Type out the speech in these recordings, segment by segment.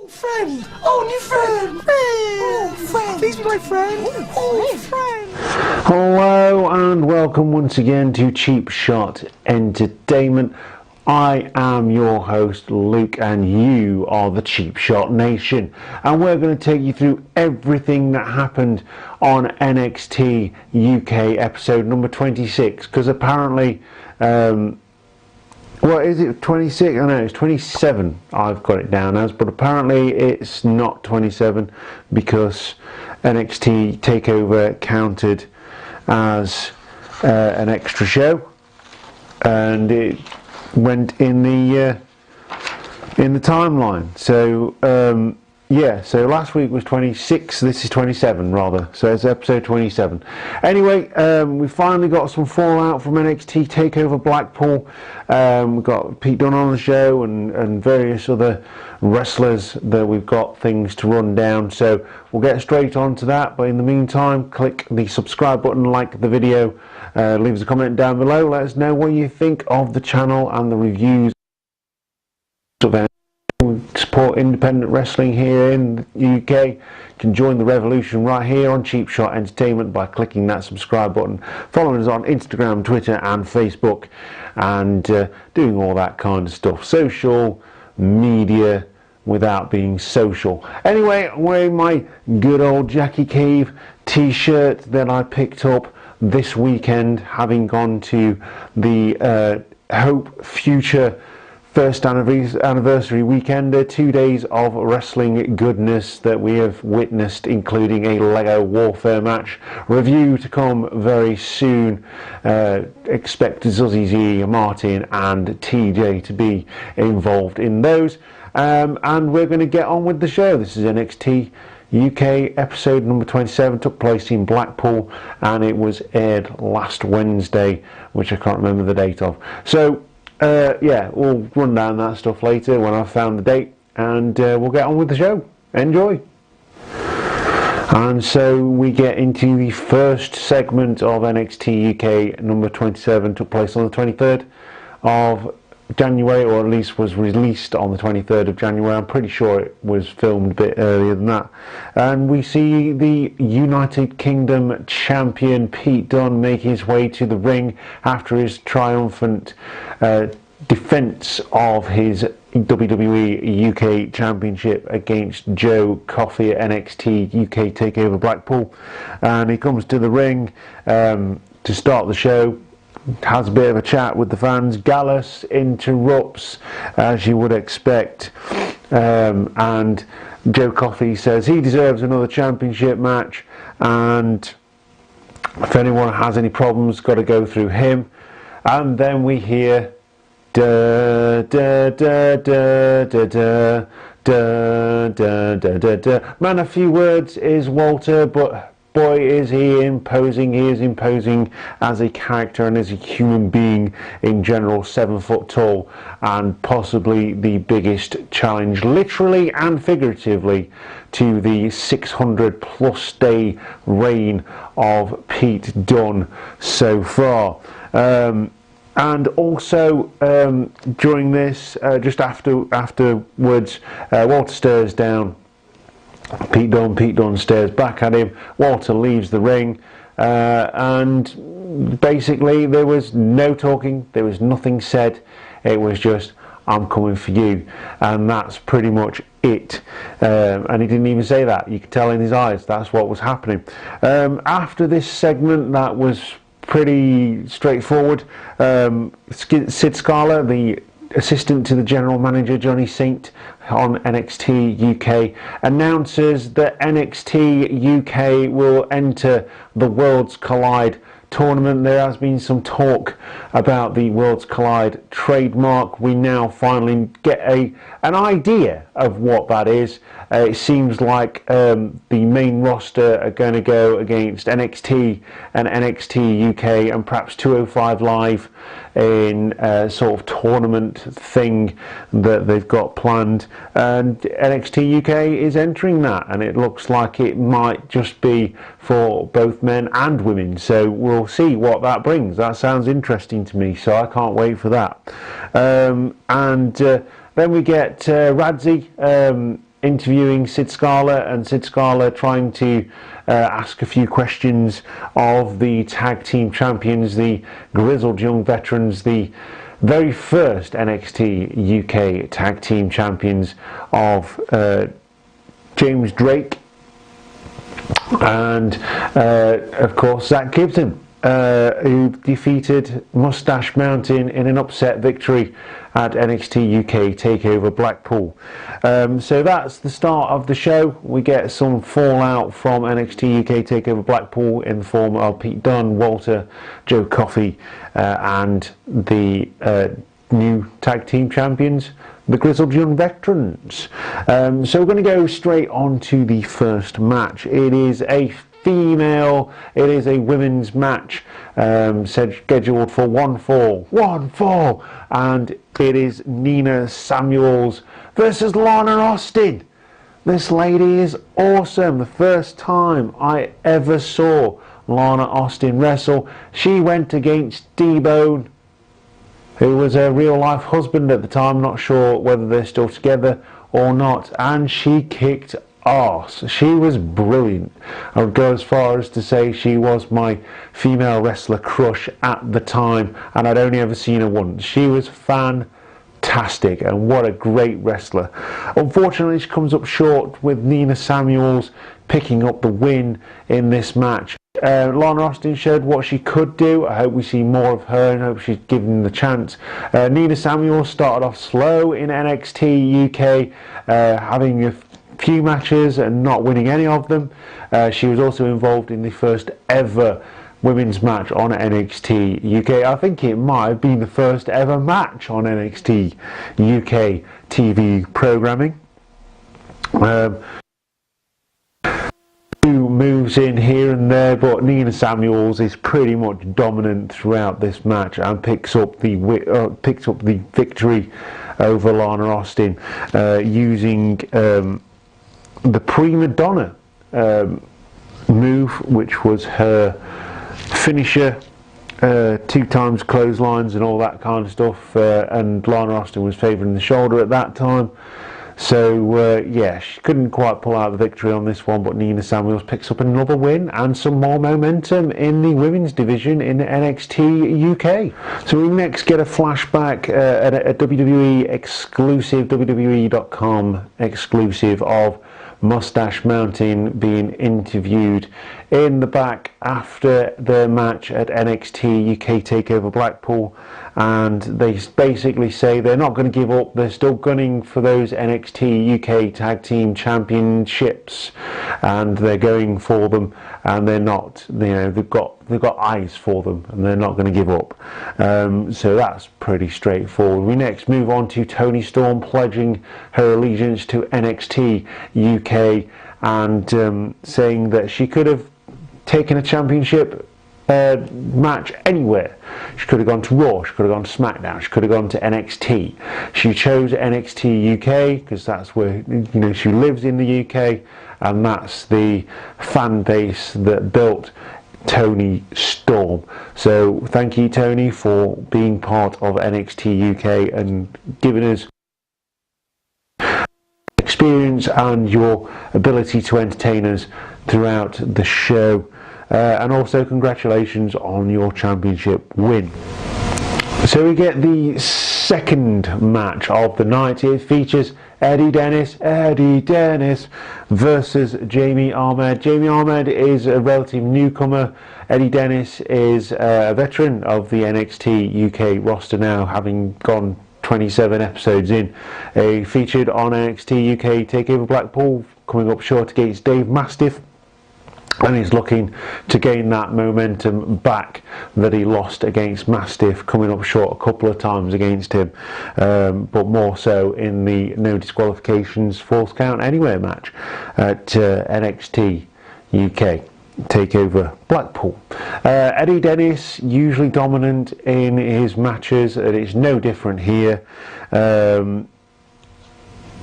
Friend! Oh, new friend! Oh, friend! Please be my friend! Oh, friend! Hello and welcome once again to Cheap Shot Entertainment. I am your host Luke and you are the Cheap Shot Nation, and we're going to take you through everything that happened on NXT UK episode number 26, because apparently what is it, 26? I know it's 27 I've got it down as, but apparently it's not 27 because NXT TakeOver counted as an extra show and it went in the timeline. So yeah, so last week was 26, this is 27 rather, so it's episode 27. Anyway, we finally got some fallout from NXT TakeOver Blackpool. We've got Pete Dunne on the show and various other wrestlers that we've got things to run down, so we'll get straight on to that. But in the meantime, click the subscribe button, like the video, leave us a comment down below, let us know what you think of the channel and the reviews of it. Support independent wrestling here in the UK. You can join the revolution right here on Cheap Shot Entertainment by clicking that subscribe button, following us on Instagram, Twitter and Facebook, and doing all that kind of stuff. Social media without being social. Anyway, I'm wearing my good old Jackie Cave t-shirt that I picked up this weekend, having gone to the Hope Future first anniversary weekend. 2 days of wrestling goodness that we have witnessed, including a Lego Warfare match. Review to come very soon. Expect Zuzzy Z, Martin and TJ to be involved in those. And we're going to get on with the show. This is NXT UK episode number 27, took place in Blackpool and it was aired last Wednesday, which I can't remember the date of. So yeah, we'll run down that stuff later when I've found the date, and we'll get on with the show. Enjoy! And so we get into the first segment of NXT UK number 27, took place on the 23rd of January, or at least was released on the 23rd of January. I'm pretty sure it was filmed a bit earlier than that. And we see the United Kingdom champion Pete Dunne make his way to the ring after his triumphant defence of his WWE UK Championship against Joe Coffey at NXT UK TakeOver Blackpool. And he comes to the ring to start the show, has a bit of a chat with the fans. Gallus interrupts, as you would expect, and Joe Coffey says he deserves another championship match, and if anyone has any problems, got to go through him. And then we hear da da da da da da da da da da da. Man, a few words is Walter, but boy is he imposing. He is imposing as a character and as a human being in general. 7 foot tall and possibly the biggest challenge, literally and figuratively, to the 600 plus day reign of Pete Dunne so far. And also during this, just afterwards, Walter stares down Pete Dunne stares back at him. Walter leaves the ring, and basically there was no talking, there was nothing said. It was just, I'm coming for you, and that's pretty much it. And he didn't even say that. You could tell in his eyes that's what was happening. After this segment, that was pretty straightforward. Sid Scala, the assistant to the general manager Johnny Saint on NXT UK, announces that NXT UK will enter the Worlds Collide tournament. There has been some talk about the Worlds Collide trademark. We now finally get an idea of what that is. It seems like the main roster are going to go against NXT and NXT UK and perhaps 205 Live in a sort of tournament thing that they've got planned, and NXT UK is entering that, and it looks like it might just be for both men and women, so we'll see what that brings. That sounds interesting to me, so I can't wait for that. Then we get Radzi interviewing Sid Scala, and Sid Scala trying to ask a few questions of the tag team champions, the grizzled young veterans, the very first NXT UK tag team champions of James Drake and of course Zach Gibson, who defeated Mustache Mountain in an upset victory at NXT UK TakeOver Blackpool. So that's the start of the show. We get some fallout from NXT UK TakeOver Blackpool in the form of Pete Dunne, Walter, Joe Coffey, and the new tag team champions, the Grizzled Young Veterans. So we're going to go straight on to the first match. It is a women's match scheduled for one fall, and it is Nina Samuels versus Lana Austin. This lady is awesome. The first time I ever saw Lana Austin wrestle, she went against D-Bone, who was her real life husband at the time. Not sure whether they're still together or not, and she kicked arse. She was brilliant. I would go as far as to say she was my female wrestler crush at the time, and I'd only ever seen her once. She was fantastic, and what a great wrestler. Unfortunately, she comes up short, with Nina Samuels picking up the win in this match. Lana Austin showed what she could do. I hope we see more of her, and hope she's given the chance. Nina Samuels started off slow in NXT UK, having a few matches and not winning any of them. She was also involved in the first ever women's match on NXT UK. I think it might have been the first ever match on NXT UK TV programming. Few moves in here and there, but Nina Samuels is pretty much dominant throughout this match and picks up the victory over Lana Austin, using the Prima Donna move, which was her finisher, 2 times clotheslines and all that kind of stuff, and Lana Austin was favouring the shoulder at that time. So yeah, she couldn't quite pull out the victory on this one, but Nina Samuels picks up another win and some more momentum in the women's division in NXT UK. So we next get a flashback at a WWE exclusive, WWE.com exclusive, of Mustache Mountain being interviewed in the back after their match at NXT UK TakeOver Blackpool, and they basically say they're not going to give up. They're still gunning for those NXT UK Tag Team Championships, and they're going for them, and they're not, you know, they've got eyes for them, and they're not going to give up. So that's pretty straightforward. We next move on to Toni Storm pledging her allegiance to NXT UK, and saying that she could have taken a championship match anywhere. She could have gone to Raw, she could have gone to SmackDown, she could have gone to NXT. She chose NXT UK because that's where, you know, she lives in the UK, and that's the fan base that built Toni Storm. So thank you, Toni, for being part of NXT UK and giving us experience and your ability to entertain us throughout the show. And also congratulations on your championship win. So we get the second match of the night. It features Eddie Dennis versus Jamie Ahmed. Jamie Ahmed is a relative newcomer. Eddie Dennis is a veteran of the NXT UK roster now, having gone 27 episodes in. He featured on NXT UK TakeOver Blackpool, coming up short against Dave Mastiff, and he's looking to gain that momentum back that he lost against Mastiff, coming up short a couple of times against him, but more so in the no disqualifications false count anywhere match at NXT UK TakeOver Blackpool. Eddie Dennis, usually dominant in his matches, and it's no different here.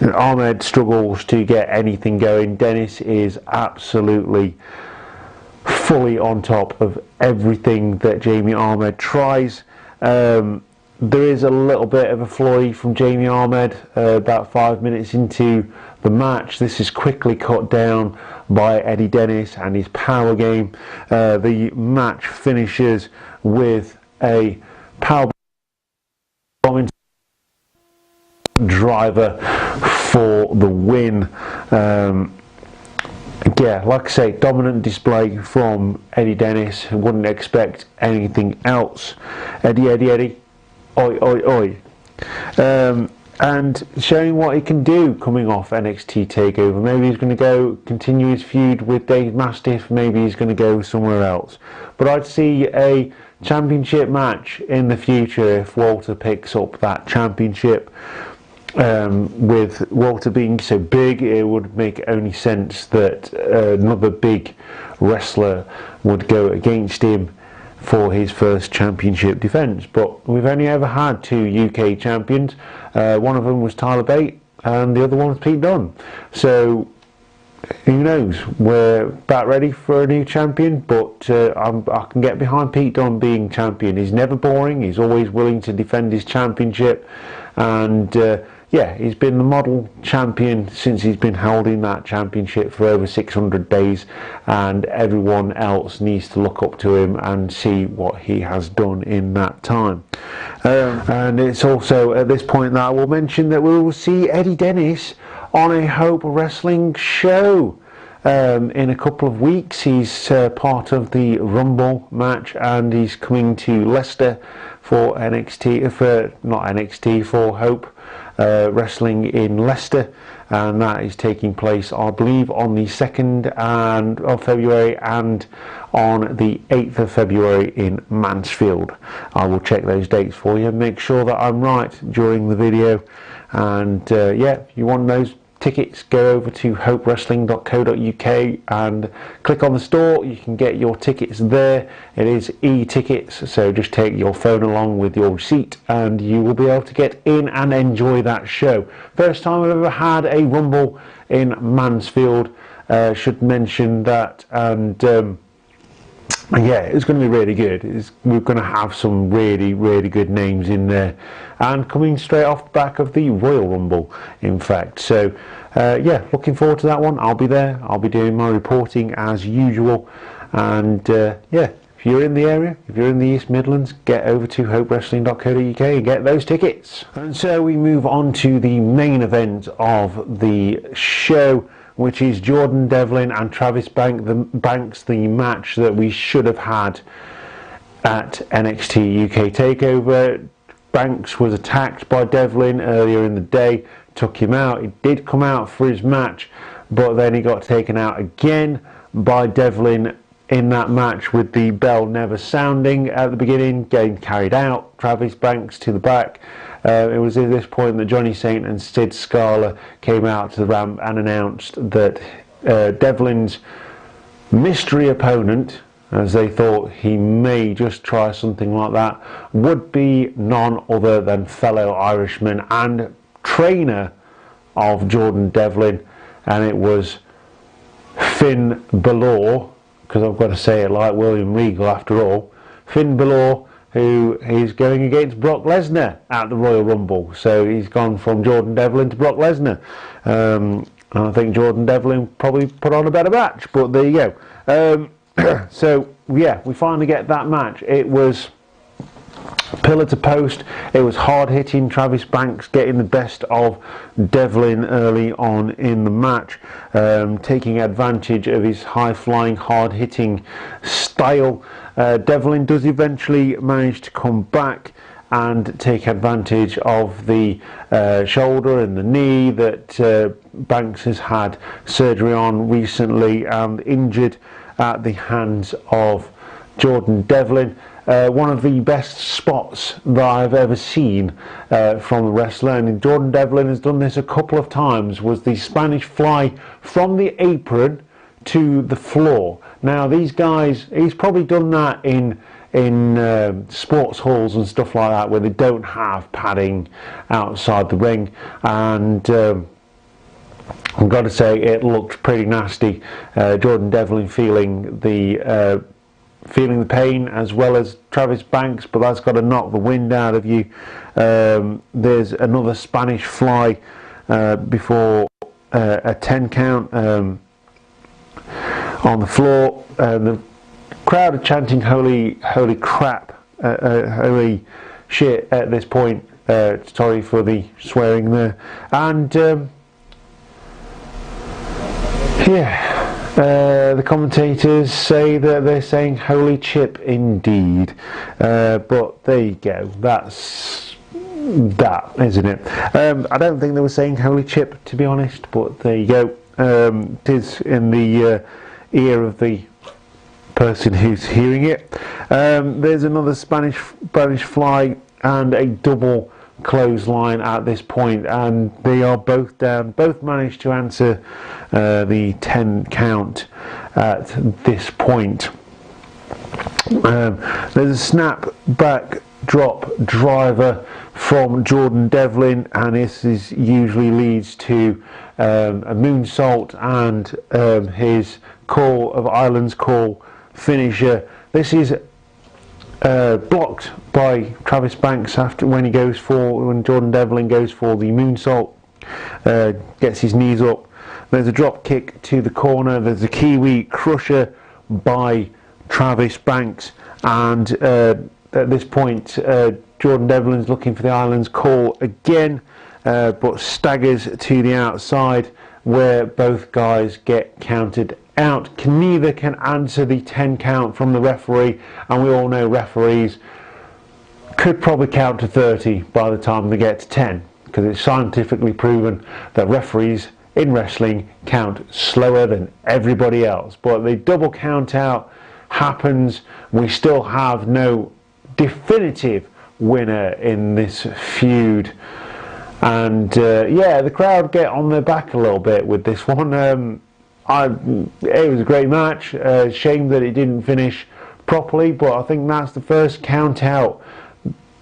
Ahmed struggles to get anything going. Dennis is absolutely fully on top of everything that Jamie Ahmed tries. There is a little bit of a flurry from Jamie Ahmed about 5 minutes into the match. This is quickly cut down by Eddie Dennis and his power game. The match finishes with a power bomb driver for the win. Yeah, like I say, dominant display from Eddie Dennis, who wouldn't expect anything else. Eddie, Eddie, Eddie, oi, oi, oi. And showing what he can do coming off NXT TakeOver. Maybe he's going to continue his feud with Dave Mastiff, maybe he's going to go somewhere else. But I'd see a championship match in the future if Walter picks up that championship. With Walter being so big, it would make only sense that another big wrestler would go against him for his first championship defence. But we've only ever had 2 UK champions. One of them was Tyler Bate and the other one was Pete Dunne. So who knows, we're about ready for a new champion, but I can get behind Pete Dunne being champion. He's never boring, he's always willing to defend his championship, and yeah, he's been the model champion since he's been holding that championship for over 600 days, and everyone else needs to look up to him and see what he has done in that time. And it's also at this point that I will mention that we will see Eddie Dennis on a Hope Wrestling show in a couple of weeks. He's part of the Rumble match, and he's coming to Leicester for for Hope Wrestling in Leicester, and that is taking place, I believe, on the 2nd of February and on the 8th of February in Mansfield. I will check those dates for you and make sure that I'm right during the video. And yeah, if you want those tickets, go over to hopewrestling.co.uk and click on the store. You can get your tickets there. It is e-tickets, so just take your phone along with your receipt and you will be able to get in and enjoy that show. First time I've ever had a Rumble in Mansfield, should mention that. And yeah, it's going to be really good. We're going to have some really, really good names in there, and coming straight off the back of the Royal Rumble, in fact. So yeah, looking forward to that one. I'll be there. I'll be doing my reporting as usual. And yeah, if you're in the area, if you're in the East Midlands, get over to hopewrestling.co.uk and get those tickets. And so we move on to the main event of the show, which is Jordan Devlin and Travis Banks, the match that we should have had at NXT UK TakeOver. Banks was attacked by Devlin earlier in the day, took him out. He did come out for his match, but then he got taken out again by Devlin in that match, with the bell never sounding at the beginning, getting carried out. Travis Banks to the back. It was at this point that Johnny Saint and Sid Scala came out to the ramp and announced that Devlin's mystery opponent, as they thought he may just try something like that, would be none other than fellow Irishman and trainer of Jordan Devlin, and it was Finn Balor, because I've got to say it like William Regal after all, Finn Balor, who is going against Brock Lesnar at the Royal Rumble. So he's gone from Jordan Devlin to Brock Lesnar. I think Jordan Devlin probably put on a better match, but there you go. So yeah, we finally get that match. It was pillar to post. It was hard hitting. Travis Banks getting the best of Devlin early on in the match, taking advantage of his high flying, hard hitting style. Devlin does eventually manage to come back and take advantage of the shoulder and the knee that Banks has had surgery on recently and injured at the hands of Jordan Devlin. One of the best spots that I've ever seen from a wrestler, and Jordan Devlin has done this a couple of times, was the Spanish fly from the apron to the floor. Now these guys, he's probably done that in sports halls and stuff like that, where they don't have padding outside the ring, and I've got to say it looked pretty nasty. Jordan Devlin feeling the pain, as well as Travis Banks, but that's got to knock the wind out of you. There's another Spanish fly before a 10 count on the floor. The crowd are chanting holy crap, holy shit at this point. Sorry for the swearing there. And the commentators say that they're saying holy chip indeed. But there you go. That's that, isn't it? I don't think they were saying holy chip, to be honest, but there you go. It is in the ear of the person who's hearing it. There's another Spanish fly and a double clothesline at this point, and they are both down. Both managed to answer the 10 count at this point. There's a snap back drop driver from Jordan Devlin, and this usually leads to a moonsault and his call of Ireland's call finisher. This is blocked by Travis Banks when Jordan Devlin goes for the moonsault, gets his knees up. There's a drop kick to the corner. There's a Kiwi crusher by Travis Banks, and at this point Jordan Devlin's looking for the Ireland's call again, but staggers to the outside where both guys get counted out. Neither can answer the 10 count from the referee, and we all know referees could probably count to 30 by the time they get to 10, because it's scientifically proven that referees in wrestling count slower than everybody else. But the double count out happens. We still have no definitive winner in this feud, and the crowd get on their back a little bit with this one. It was a great match. Shame that it didn't finish properly, but I think that's the first count out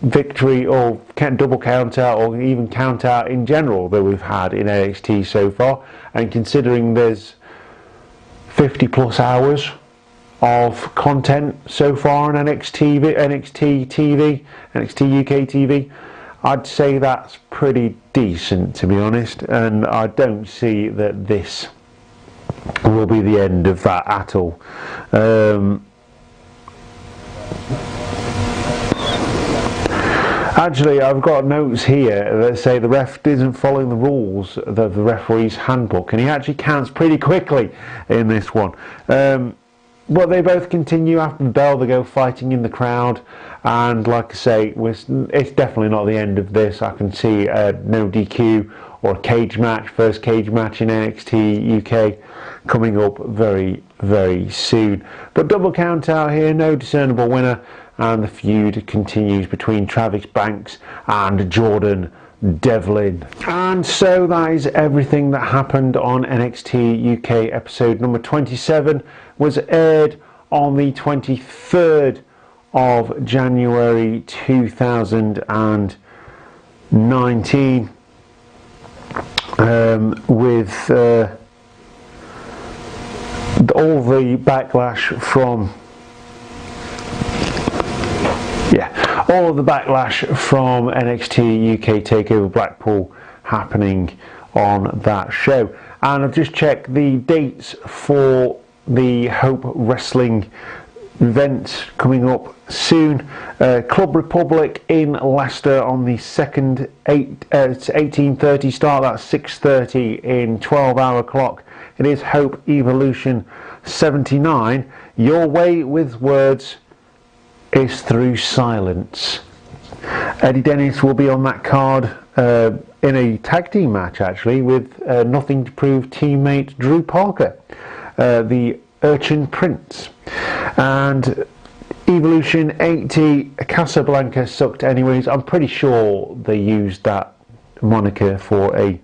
victory, or double count out, or even count out in general, that we've had in NXT so far. And considering there's 50 plus hours of content so far on NXT UK TV, I'd say that's pretty decent, to be honest, and I don't see that this will be the end of that at all. Actually, I've got notes here that say the ref isn't following the rules of the referee's handbook, and he actually counts pretty quickly in this one. But they both continue after the bell. They go fighting in the crowd, and like I say, it's definitely not the end of this. I can see no DQ or a cage match, first cage match in NXT UK coming up very, very soon. But double count out here, no discernible winner, and the feud continues between Travis Banks and Jordan Devlin. And so that is everything that happened on NXT UK. Episode number 27 was aired on the 23rd of January 2019 with all the backlash from all of the backlash from NXT UK TakeOver Blackpool happening on that show. And I've just checked the dates for the Hope Wrestling event coming up soon. Club Republic in Leicester on the 2nd, it's 18:30 start, that's 6:30 in 12-hour clock. It is Hope Evolution 79. Your way with words is through silence. Eddie Dennis will be on that card in a tag team match, actually, with Nothing to Prove teammate Drew Parker, the Urchin Prince. And Evolution 80 Casablanca sucked anyways. I'm pretty sure they used that moniker for a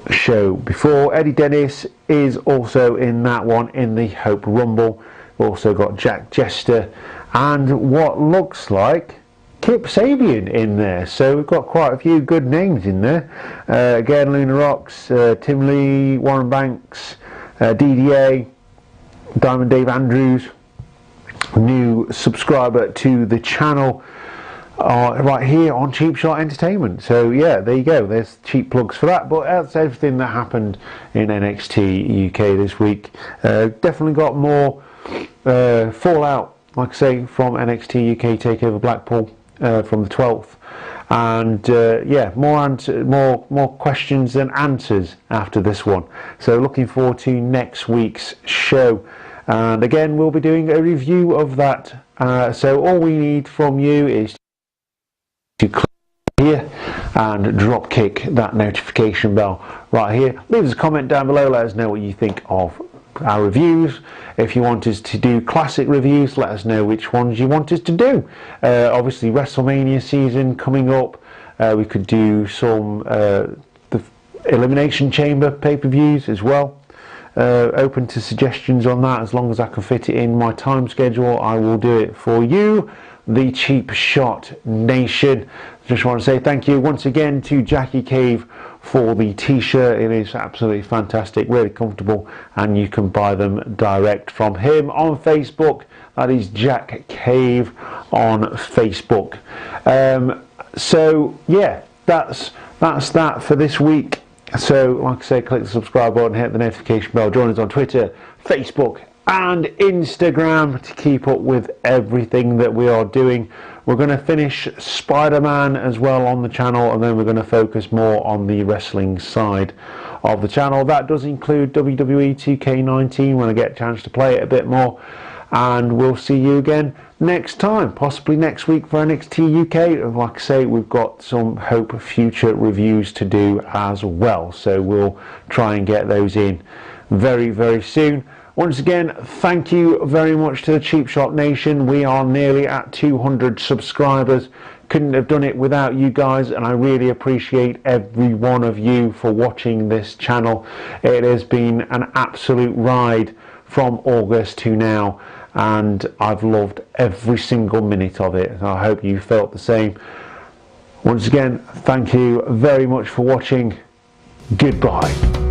show before. Eddie Dennis is also in that one in the Hope Rumble. We've also got Jack Jester and what looks like Kip Sabian in there. So we've got quite a few good names in there. Again, Luna Rocks, Tim Lee, Warren Banks, DDA, Diamond Dave Andrews, new subscriber to the channel. right here on Cheap Shot Entertainment. So yeah, there you go, there's cheap plugs for that, but that's everything that happened in NXT UK this week. Definitely got more fallout, like I say, from NXT UK TakeOver Blackpool from the 12th, and yeah, more questions than answers after this one. So looking forward to next week's show, and again we'll be doing a review of that. So all we need from you is to click here and drop kick that notification bell right here. Leave us a comment down below, let us know what you think of our reviews. If you want us to do classic reviews, let us know which ones you want us to do. Obviously WrestleMania season coming up, we could do some the Elimination Chamber pay-per-views as well. Open to suggestions on that. As long as I can fit it in my time schedule, I will do it for you, the Cheap Shot Nation. Just want to say thank you once again to Jackie Cave for the t-shirt. It is absolutely fantastic, really comfortable, and you can buy them direct from him on Facebook. That is Jack Cave on Facebook. So yeah, that's that for this week. So like I say, click the subscribe button, hit the notification bell, join us on Twitter, Facebook and Instagram to keep up with everything that we are doing. We're going to finish Spider-Man as well on the channel, and then we're going to focus more on the wrestling side of the channel. That does include WWE 2K19 when I get a chance to play it a bit more. And we'll see you again next time, possibly next week for NXT UK. Like I say, we've got some Hope future reviews to do as well, so we'll try and get those in very, very soon. Once again, thank you very much to the Cheap Shot Nation. We are nearly at 200 subscribers. Couldn't have done it without you guys, and I really appreciate every one of you for watching this channel. It has been an absolute ride from August to now, and I've loved every single minute of it. I hope you felt the same. Once again, thank you very much for watching. Goodbye.